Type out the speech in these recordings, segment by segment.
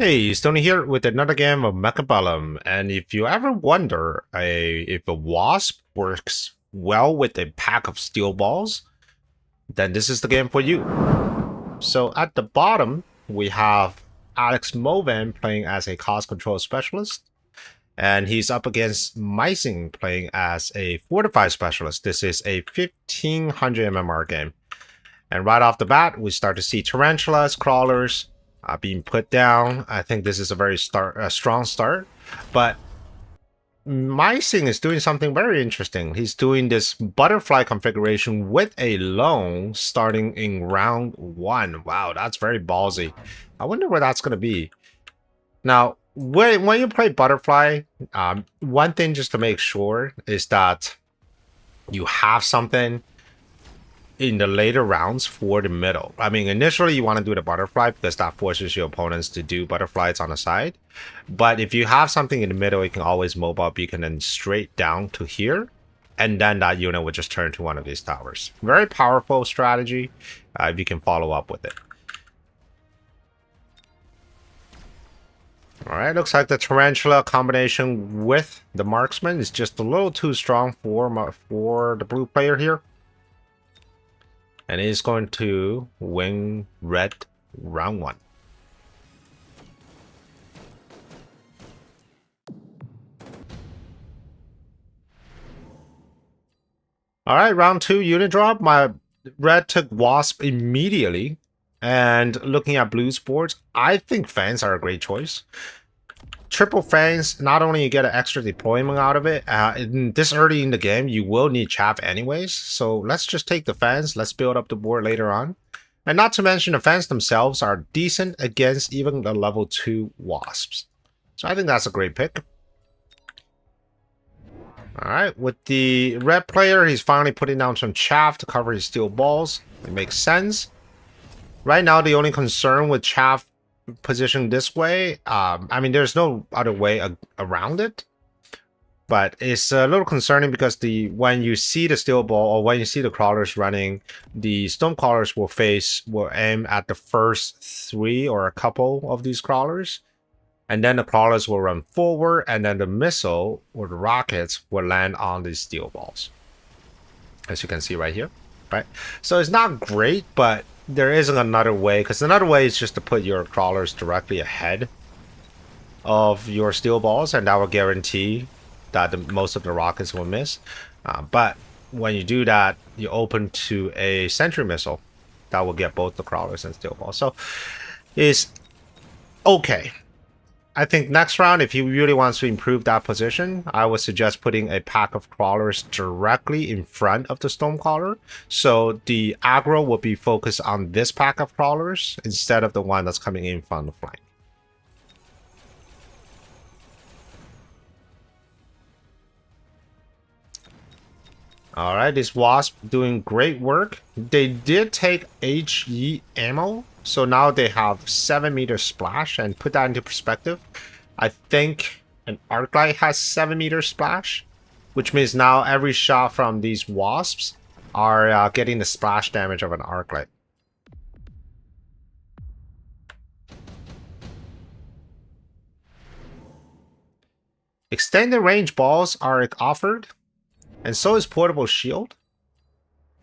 Hey, Stoney here with another game of Mechabellum, and if you ever wonder if a wasp works well with a pack of steel balls, then this is the game for you. So at the bottom, we have Alex Movan playing as a cost control specialist, and he's up against Meising playing as a fortified specialist. This is a 1500 MMR game. And right off the bat, we start to see tarantulas, crawlers, being put down. I think this is a very strong start, but Meising is doing something very interesting. He's doing this butterfly configuration with a loan starting in round 1. Wow, that's very ballsy. I wonder where that's going to be. Now, when you play butterfly, one thing just to make sure is that you have something in the later rounds for the middle. I mean, initially you want to do the butterfly because that forces your opponents to do butterflies on the side. But if you have something in the middle, you can always mobile beacon and straight down to here. And then that unit would just turn to one of these towers. Very powerful strategy if you can follow up with it. Alright, looks like the tarantula combination with the marksman is just a little too strong for the blue player here. And he's going to win red round 1. All right, round 2 unit drop. My red took wasp immediately. And looking at blue's boards, I think fans are a great choice. Triple fans, not only you get an extra deployment out of it, this early in the game, you will need chaff anyways. So let's just take the fans. Let's build up the board later on. And not to mention the fans themselves are decent against even the level 2 wasps. So I think that's a great pick. Alright, with the red player, he's finally putting down some chaff to cover his steel balls. It makes sense. Right now, the only concern with chaff positioned this way, I mean, there's no other way around it, but it's a little concerning because when you see the steel ball or when you see the crawlers running, the stone crawlers will aim at the first 3 or a couple of these crawlers, and then the crawlers will run forward, and then the missile or the rockets will land on these steel balls, as you can see right here, right? So it's not great, but there isn't another way, because another way is just to put your crawlers directly ahead of your steel balls, and that will guarantee that most of the rockets will miss. But when you do that, you open to a sentry missile that will get both the crawlers and steel balls. So it's okay. I think next round, if he really wants to improve that position, I would suggest putting a pack of crawlers directly in front of the stone crawler. So the aggro will be focused on this pack of crawlers instead of the one that's coming in from the flank. Alright, this wasp doing great work. They did take HE ammo, so now they have 7-meter splash, and put that into perspective, I think an arc light has 7-meter splash, which means now every shot from these wasps are getting the splash damage of an arc light. Extended range balls are offered, and so is portable shield.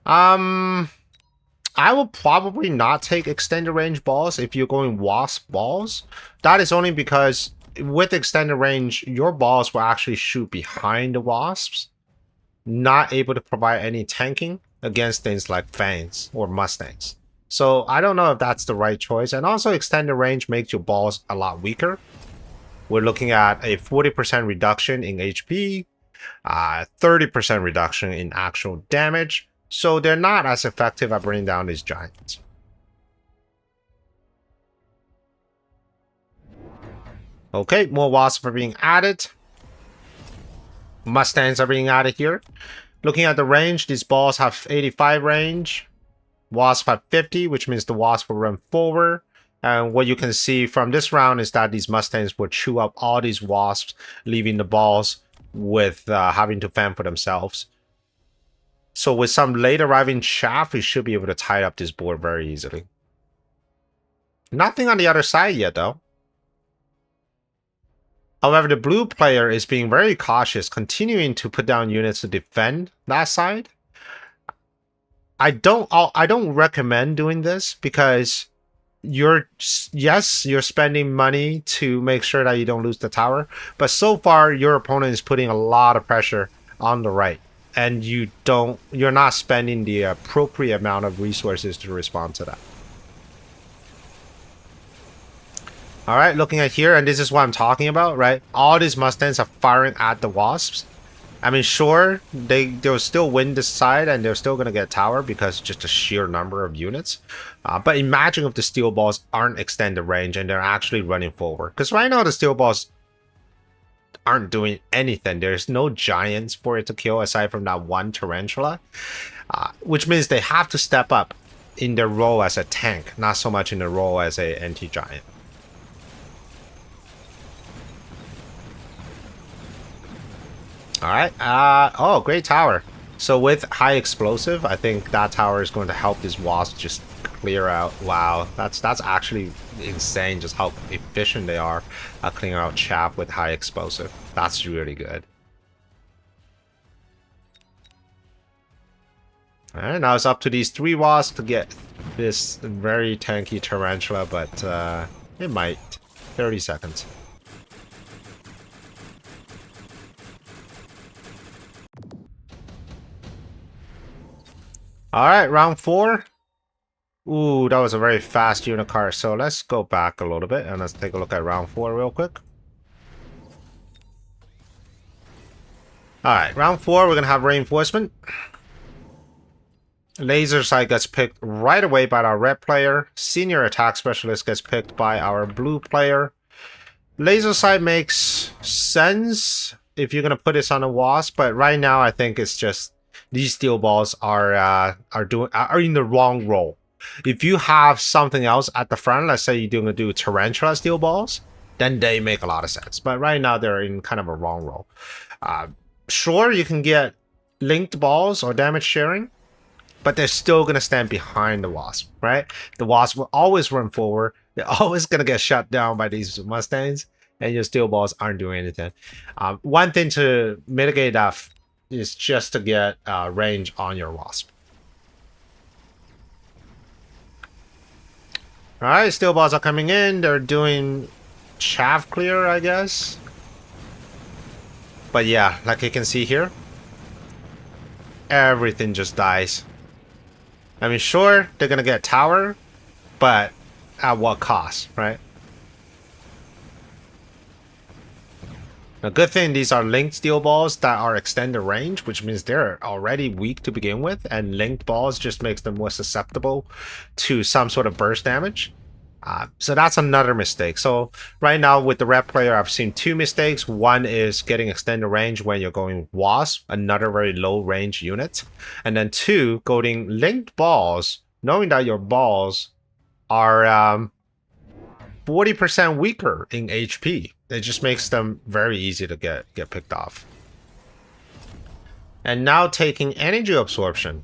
I will probably not take extended range balls if you're going wasp balls. That is only because with extended range, your balls will actually shoot behind the wasps, not able to provide any tanking against things like fangs or mustangs. So I don't know if that's the right choice. And also extended range makes your balls a lot weaker. We're looking at a 40% reduction in HP, 30% reduction in actual damage. So they're not as effective at bringing down these giants. Okay, more wasps are being added. Mustangs are being added here. Looking at the range, these balls have 85 range. Wasp have 50, which means the wasp will run forward. And what you can see from this round is that these mustangs will chew up all these wasps, leaving the balls with having to fend for themselves. So with some late arriving chaff, we should be able to tie up this board very easily. Nothing on the other side yet, though. However, the blue player is being very cautious, continuing to put down units to defend that side. I don't recommend doing this because you're spending money to make sure that you don't lose the tower, but so far your opponent is putting a lot of pressure on the right, and you're not spending the appropriate amount of resources to respond to that. All right, looking at here, and this is what I'm talking about, right? All these Mustangs are firing at the Wasps. I mean, sure, they'll still win this side, and they're still going to get tower because just the sheer number of units. But imagine if the steel balls aren't extended range and they're actually running forward. Because right now the steel balls aren't doing anything. There's no giants for it to kill aside from that one tarantula. Which means they have to step up in their role as a tank, not so much in the role as a anti-giant. Alright, oh, great tower. So with high explosive, I think that tower is going to help this wasp just clear out. Wow, that's actually insane just how efficient they are at clearing out chaff with high explosive. That's really good. Alright, now it's up to these 3 wasps to get this very tanky tarantula, but it might. 30 seconds. Alright, round 4. Ooh, that was a very fast unicar. So let's go back a little bit and let's take a look at round 4 real quick. Alright, round 4, we're going to have reinforcement. Laser sight gets picked right away by our red player. Senior attack specialist gets picked by our blue player. Laser sight makes sense if you're going to put this on a wasp, but right now I think it's just these steel balls are in the wrong role. If you have something else at the front, let's say you're going to do tarantula steel balls, then they make a lot of sense. But right now they're in kind of a wrong role. Sure, you can get linked balls or damage sharing, but they're still going to stand behind the wasp, right? The wasp will always run forward. They're always going to get shut down by these Mustangs, and your steel balls aren't doing anything. One thing to mitigate that is just to get range on your wasp. Alright, steel balls are coming in. They're doing chaff clear, I guess. But yeah, like you can see here, everything just dies. I mean, sure, they're gonna get tower, but at what cost, right? A good thing these are linked steel balls that are extended range, which means they're already weak to begin with, and linked balls just makes them more susceptible to some sort of burst damage. So that's another mistake. So right now with the red player, I've seen 2 mistakes. One is getting extended range when you're going wasp, another very low range unit. And then 2, going linked balls, knowing that your balls are 40% weaker in HP. It just makes them very easy to get picked off. And now taking energy absorption.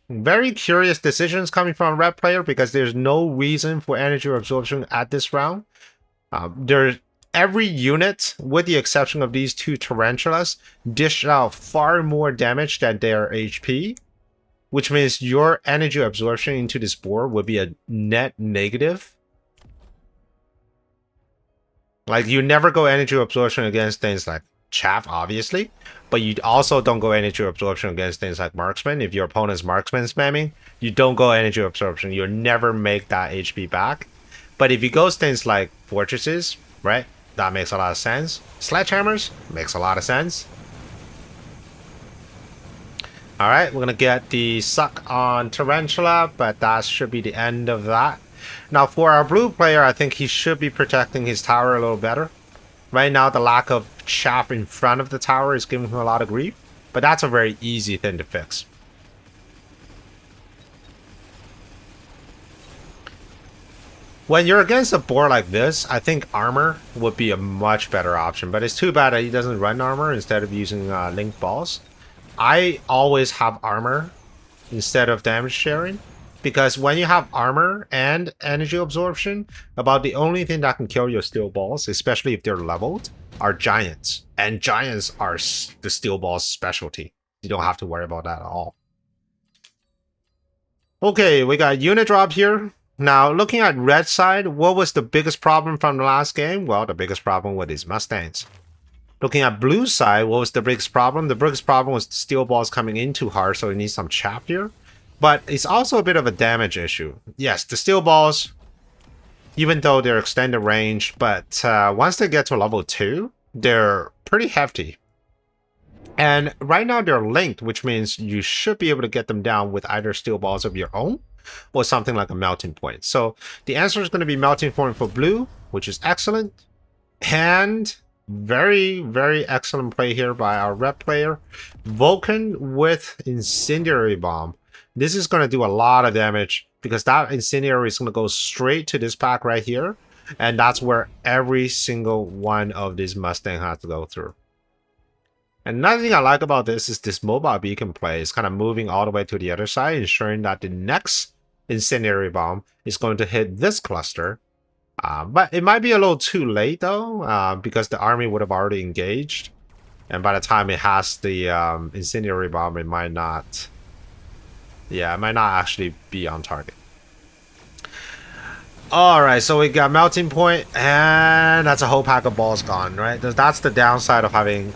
Very curious decisions coming from a red player because there's no reason for energy absorption at this round. Every unit, with the exception of these 2 tarantulas, dish out far more damage than their HP, which means your energy absorption into this board would be a net negative. Like, you never go energy absorption against things like chaff, obviously, but you also don't go energy absorption against things like marksman. If your opponent's marksman spamming, you don't go energy absorption. You'll never make that HP back. But if you go things like fortresses, right, that makes a lot of sense. Sledgehammers makes a lot of sense. All right, we're gonna get the suck on tarantula, but that should be the end of that. Now for our blue player, I think he should be protecting his tower a little better. Right now, the lack of chaff in front of the tower is giving him a lot of grief, but that's a very easy thing to fix. When you're against a board like this, I think armor would be a much better option, but it's too bad that he doesn't run armor instead of using linked balls. I always have armor instead of damage sharing, because when you have armor and energy absorption, about the only thing that can kill your steel balls, especially if they're leveled, are giants, and giants are the steel ball's specialty. You don't have to worry about that at all. Okay, we got unit drop here. Now, looking at red side, what was the biggest problem from the last game? Well, the biggest problem with these Mustangs. Looking at blue side, what was the biggest problem? The biggest problem was the steel balls coming in too hard, so it needs some chaff here. But it's also a bit of a damage issue. Yes, the steel balls, even though they're extended range, but once they get to level 2, they're pretty hefty. And right now they're linked, which means you should be able to get them down with either steel balls of your own or something like a melting point. So the answer is going to be melting point for blue, which is excellent. And very, very excellent play here by our red player. Vulcan with incendiary bomb. This is going to do a lot of damage because that incendiary is going to go straight to this pack right here. And that's where every single one of these Mustangs has to go through. And another thing I like about this is this mobile beacon play is kind of moving all the way to the other side, ensuring that the next incendiary bomb is going to hit this cluster. But it might be a little too late though, because the army would have already engaged. And by the time it has the incendiary bomb, it might not... Yeah, it might not actually be on target. Alright, so we got melting point, and that's a whole pack of balls gone, right? That's the downside of having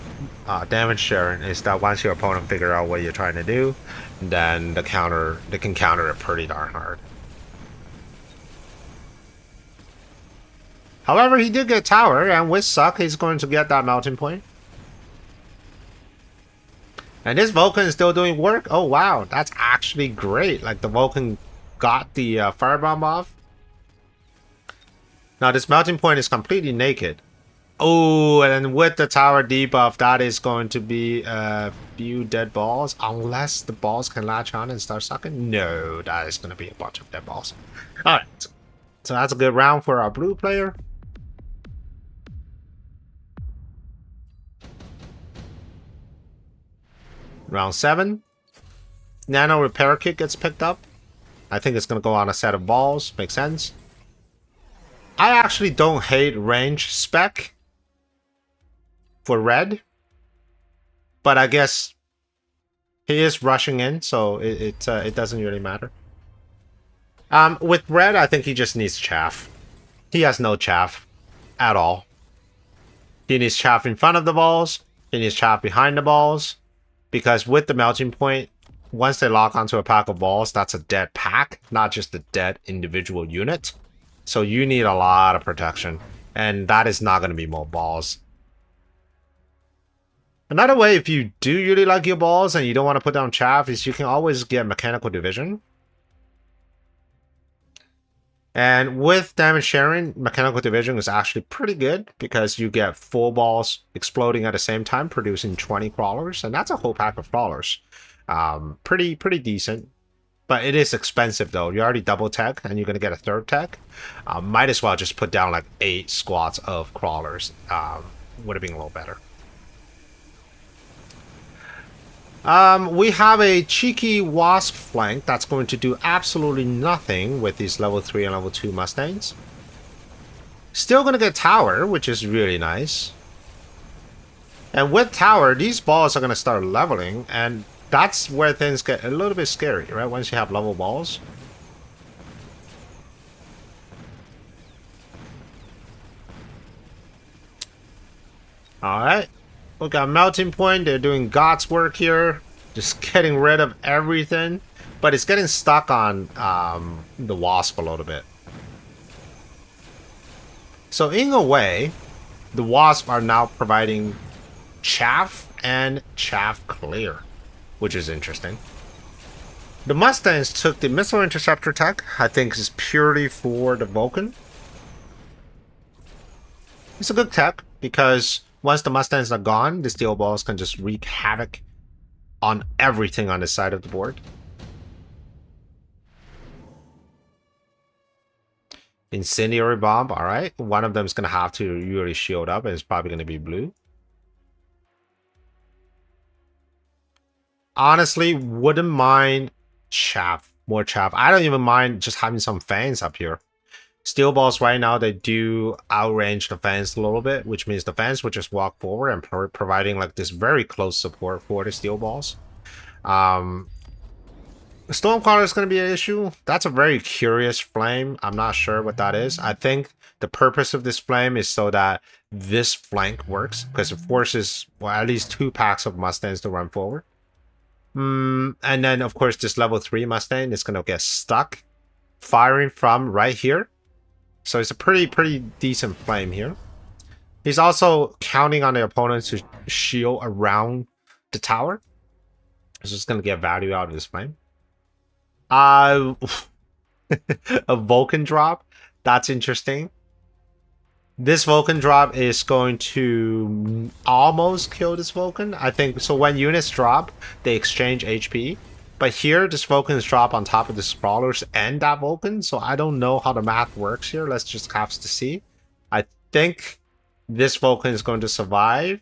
damage sharing, is that once your opponent figure out what you're trying to do, then they can counter it pretty darn hard. However, he did get tower, and with suck, he's going to get that melting point. And this Vulcan is still doing work. Oh wow, that's actually great. Like the Vulcan got the firebomb off. Now this melting point is completely naked. Oh, and with the tower debuff, that is going to be a few dead balls. Unless the balls can latch on and start sucking. No, that is going to be a bunch of dead balls. Alright, so that's a good round for our blue player. Round 7. Nano repair kit gets picked up. I think it's going to go on a set of balls. Makes sense. I actually don't hate range spec for red, but I guess he is rushing in, so it doesn't really matter. With red, I think he just needs chaff. He has no chaff at all. He needs chaff in front of the balls. He needs chaff behind the balls, because with the melting point, once they lock onto a pack of balls, that's a dead pack, not just a dead individual unit. So you need a lot of protection, and that is not going to be more balls. Another way, if you do really like your balls and you don't want to put down chaff, is you can always get mechanical division. And with damage sharing, mechanical division is actually pretty good because you get 4 balls exploding at the same time, producing 20 crawlers, and that's a whole pack of crawlers. Pretty decent. But it is expensive though. You already double tech and you're going to get a third tech. Might as well just put down like 8 squads of crawlers. Would have been a little better. We have a cheeky wasp flank that's going to do absolutely nothing with these level 3 and level 2 Mustangs. Still going to get tower, which is really nice. And with tower, these balls are going to start leveling, and that's where things get a little bit scary, right? Once you have level balls. Alright. We got melting point. They're doing God's work here. Just getting rid of everything. But it's getting stuck on the wasp a little bit. So in a way, the wasp are now providing chaff and chaff clear, which is interesting. The Mustangs took the missile interceptor tech. I think is purely for the Vulcan. It's a good tech because once the Mustangs are gone, the steel balls can just wreak havoc on everything on this side of the board. Incendiary bomb, alright. One of them is going to have to really shield up, and it's probably going to be blue. Honestly, wouldn't mind chaff. More chaff. I don't even mind just having some fans up here. Steel balls right now, they do outrange the fence a little bit, which means the fence would just walk forward and providing like this very close support for the steel balls. Stormcrawler is going to be an issue. That's a very curious flame. I'm not sure what that is. I think the purpose of this flame is so that this flank works, because it forces, well, at least 2 packs of Mustangs to run forward. And then, of course, this level 3 Mustang is going to get stuck firing from right here. So it's a pretty decent flame here. He's also counting on the opponent to shield around the tower. He's just going to get value out of this flame. A Vulcan drop. That's interesting. This Vulcan drop is going to almost kill this Vulcan. I think so. When units drop, they exchange HP. But here, this Vulcan is dropped on top of the Sprawlers and that Vulcan. So I don't know how the math works here. Let's just have to see. I think this Vulcan is going to survive.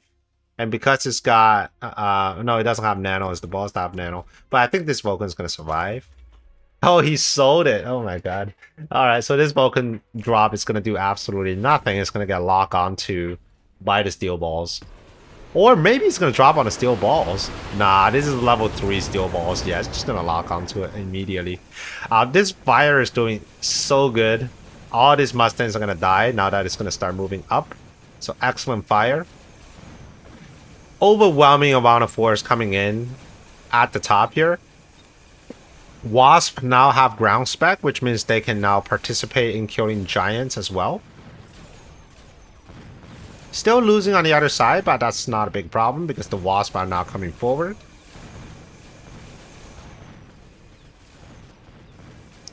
And because it's got... no, it doesn't have nano. It's the balls that have nano. But I think this Vulcan is going to survive. Oh, he sold it. Oh my god. Alright, so this Vulcan drop is going to do absolutely nothing. It's going to get locked onto by the steel balls. Or maybe it's going to drop on the steel balls. Nah, this is level 3 steel balls. Yeah, it's just going to lock onto it immediately. This fire is doing so good. All these Mustangs are going to die now that it's going to start moving up. So excellent fire. Overwhelming amount of force coming in at the top here. Wasp now have ground spec, which means they can now participate in killing giants as well. Still losing on the other side, but that's not a big problem because the Wasp are now coming forward.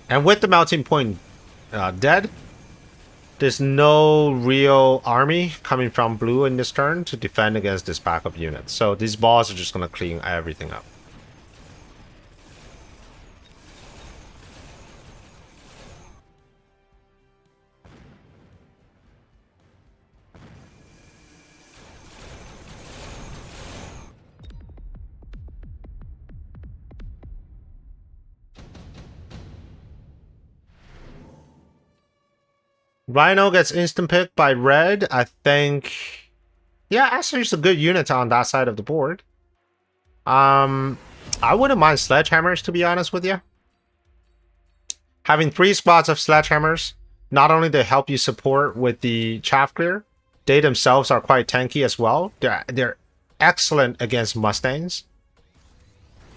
And with the melting point dead, there's no real army coming from blue in this turn to defend against this backup unit. So these balls are just going to clean everything up. Rhino gets instant picked by red. I think... yeah, actually it's a good unit on that side of the board. I wouldn't mind sledgehammers, to be honest with you. Having 3 squads of sledgehammers, not only they help you support with the chaff clear, they themselves are quite tanky as well. They're excellent against Mustangs.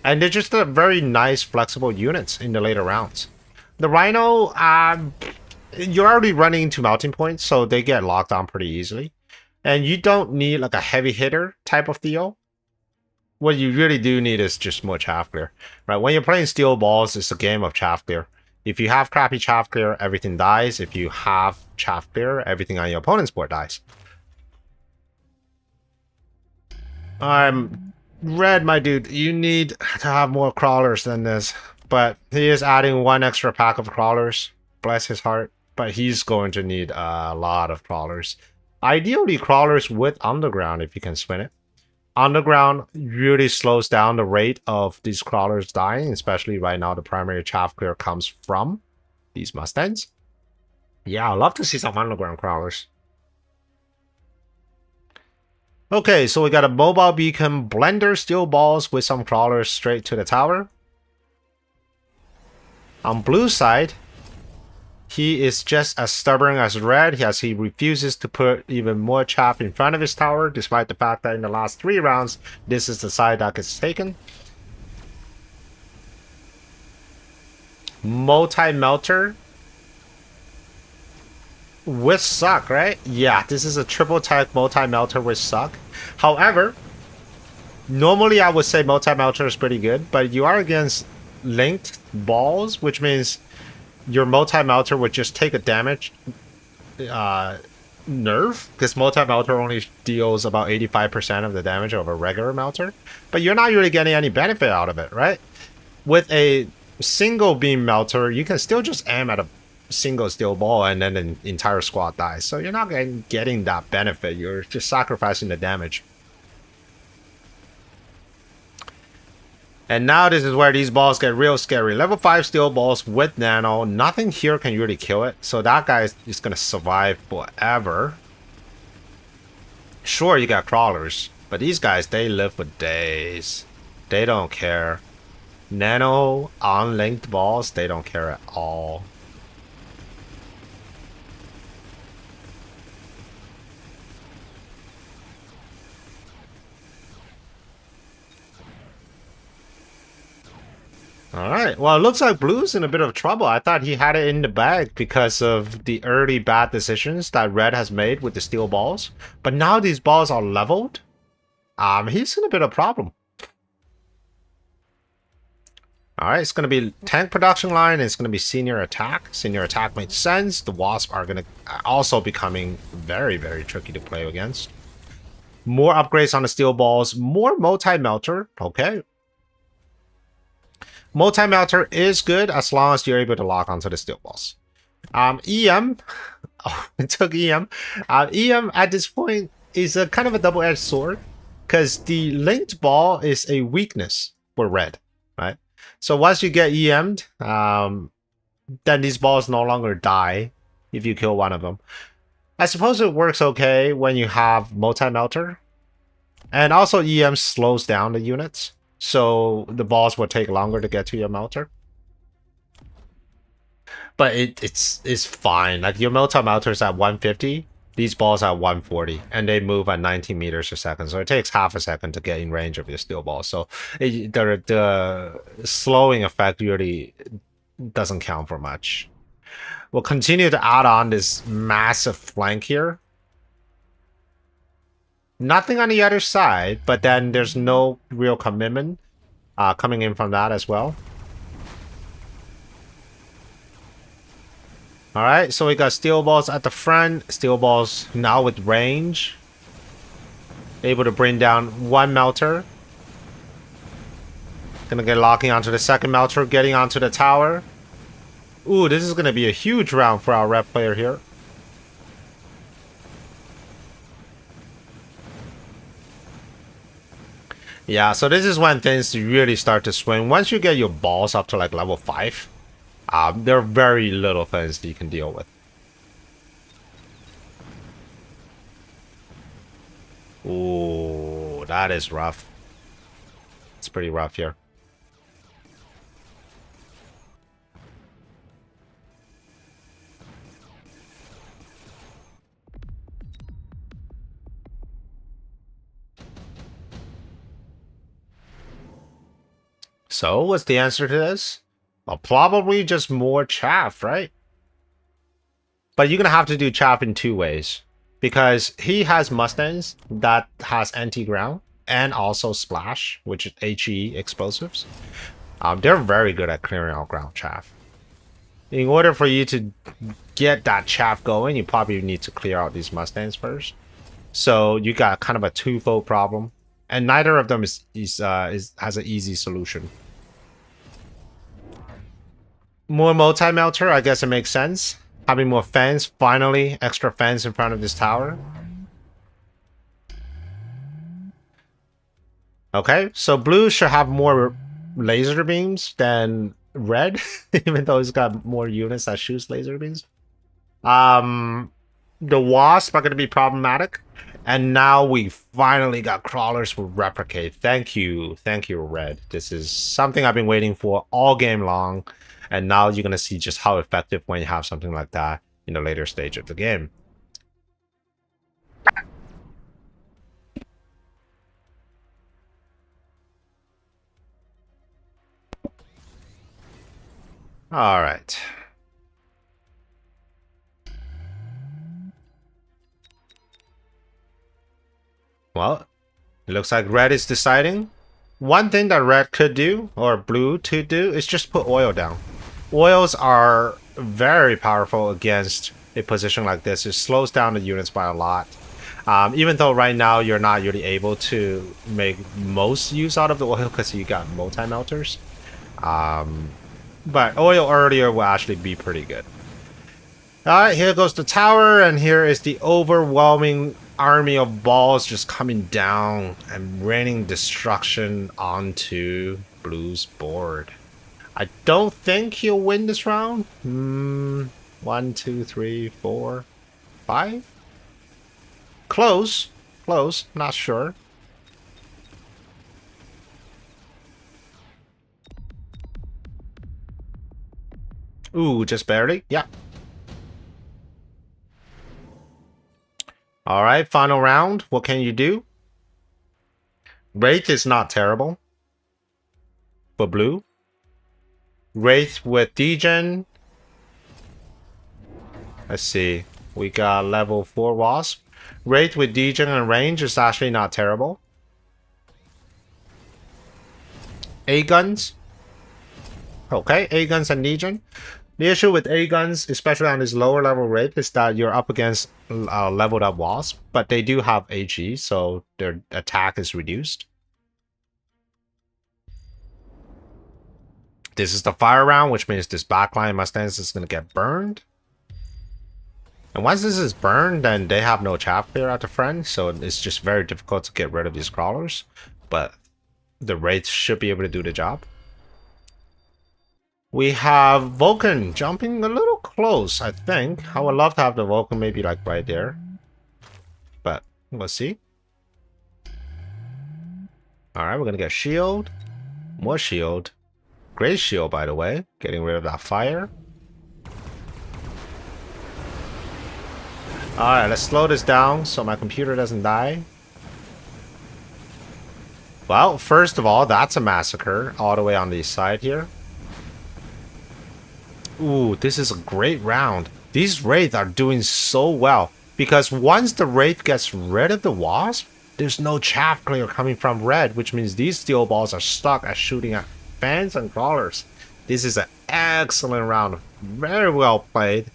And they're just a very nice, flexible units in the later rounds. The Rhino, you're already running into melting points, so they get locked on pretty easily. And you don't need like a heavy hitter type of deal. What you really do need is just more chaff clear. Right? When you're playing steel balls, it's a game of chaff clear. If you have crappy chaff clear, everything dies. If you have chaff clear, everything on your opponent's board dies. Red, my dude, you need to have more crawlers than this. But he is adding 1 extra pack of crawlers. Bless his heart. But he's going to need a lot of crawlers. Ideally, crawlers with underground if you can spin it. Underground really slows down the rate of these crawlers dying, especially right now the primary chaff clear comes from these Mustangs. Yeah, I'd love to see some underground crawlers. Okay, so we got a mobile beacon, blender steel balls with some crawlers straight to the tower. On blue side, he is just as stubborn as red, as he refuses to put even more chaff in front of his tower, despite the fact that in the last 3 rounds, this is the side that gets taken. Multi-melter with suck, right? Yeah, this is a triple tech multi-melter with suck. However, normally I would say multi-melter is pretty good, but you are against linked balls, which means your multi-melter would just take a damage nerf, because multi-melter only deals about 85% of the damage of a regular melter, but you're not really getting any benefit out of it, right? With a single beam melter, you can still just aim at a single steel ball and then the entire squad dies, so you're not getting that benefit. You're just sacrificing the damage. And now this is where these balls get real scary. Level 5 steel balls with nano. Nothing here can really kill it. So that guy is just going to survive forever. Sure, you got crawlers. But these guys, they live for days. They don't care. Nano unlinked balls, they don't care at all. Alright, well, it looks like Blue's in a bit of trouble. I thought he had it in the bag because of the early bad decisions that Red has made with the steel balls. But now these balls are leveled. He's in a bit of problem. Alright, it's going to be tank production line. It's going to be senior attack. Senior attack makes sense. The Wasp are going to also becoming very, very tricky to play against. More upgrades on the steel balls. More multi-melter. Okay. Multi-melter is good as long as you're able to lock onto the steel balls. EM. Oh, it took EM. EM at this point is a kind of a double-edged sword because the linked ball is a weakness for Red, right? So once you get EM'd, then these balls no longer die if you kill one of them. I suppose it works okay when you have multi-melter. And also EM slows down the units. So the balls will take longer to get to your melter. But it's fine. Like your multi-melter is at 150. These balls are 140, and they move at 19 meters a second. So it takes half a second to get in range of your steel ball. So the slowing effect really doesn't count for much. We'll continue to add on this massive flank here. Nothing on the other side, but then there's no real commitment coming in from that as well. Alright, so we got steel balls at the front. Steel balls now with range. Able to bring down one melter. Gonna get locking onto the second melter, getting onto the tower. Ooh, this is gonna be a huge round for our rep player here. Yeah, so this is when things really start to swing. Once you get your balls up to like level 5, there are very little things that you can deal with. Ooh, that is rough. It's pretty rough here. So, what's the answer to this? Well, probably just more chaff, right? But you're gonna have to do chaff in two ways. Because he has Mustangs that has anti-ground and also splash, which is HE explosives. They're very good at clearing out ground chaff. In order for you to get that chaff going, you probably need to clear out these Mustangs first. So you got kind of a twofold problem, and neither of them has an easy solution. More multi-melter, I guess it makes sense. Having more fans, finally, extra fans in front of this tower. Okay, so blue should have more laser beams than red, even though it's got more units that shoots laser beams. The wasp are going to be problematic. And now we finally got crawlers with replicate. Thank you, Red. This is something I've been waiting for all game long. And now you're going to see just how effective when you have something like that in the later stage of the game. All right. Well, it looks like red is deciding. One thing that red could do, or blue to do, is just put oil down. Oils are very powerful against a position like this. It slows down the units by a lot. Even though right now you're not really able to make most use out of the oil because you got multi-melters. But oil earlier will actually be pretty good. Alright, here goes the tower, and here is the overwhelming army of balls just coming down and raining destruction onto Blue's board. I don't think he'll win this round. 1, 2, 3, 4, 5. Close. Close. Not sure. Ooh, just barely. Yeah. Alright, final round. What can you do? Wraith is not terrible. For blue. Wraith with Degen. Let's see. We got level 4 Wasp. Wraith with Degen and range is actually not terrible. A-Guns. Okay, A-Guns and Degen. The issue with A-Guns, especially on this lower level Wraith, is that you're up against leveled up Wasp, but they do have AG, so their attack is reduced. This is the fire round, which means this backline Mustangs is going to get burned. And once this is burned, then they have no chaff clear at the front, so it's just very difficult to get rid of these crawlers. But the Wraith should be able to do the job. We have Vulcan jumping a little close, I think. I would love to have the Vulcan maybe like right there. But we'll see. Alright, we're going to get shield. More shield. Great shield, by the way. Getting rid of that fire. Alright, let's slow this down so my computer doesn't die. Well, first of all, that's a massacre all the way on the side here. Ooh, this is a great round. These Wraith are doing so well. Because once the Wraith gets rid of the Wasp, there's no chaff clear coming from red, which means these steel balls are stuck at shooting at fans and crawlers. This is an excellent round. Very well played.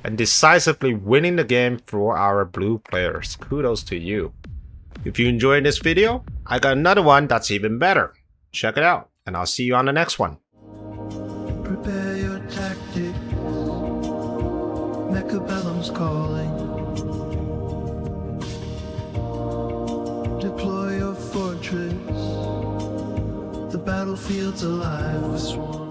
And decisively winning the game for our blue players. Kudos to you. If you enjoyed this video, I got another one that's even better. Check it out, and I'll see you on the next one. Prepare your tactics. Mechabellum's calling. Deploy your fortress. The battlefield's alive with swarms.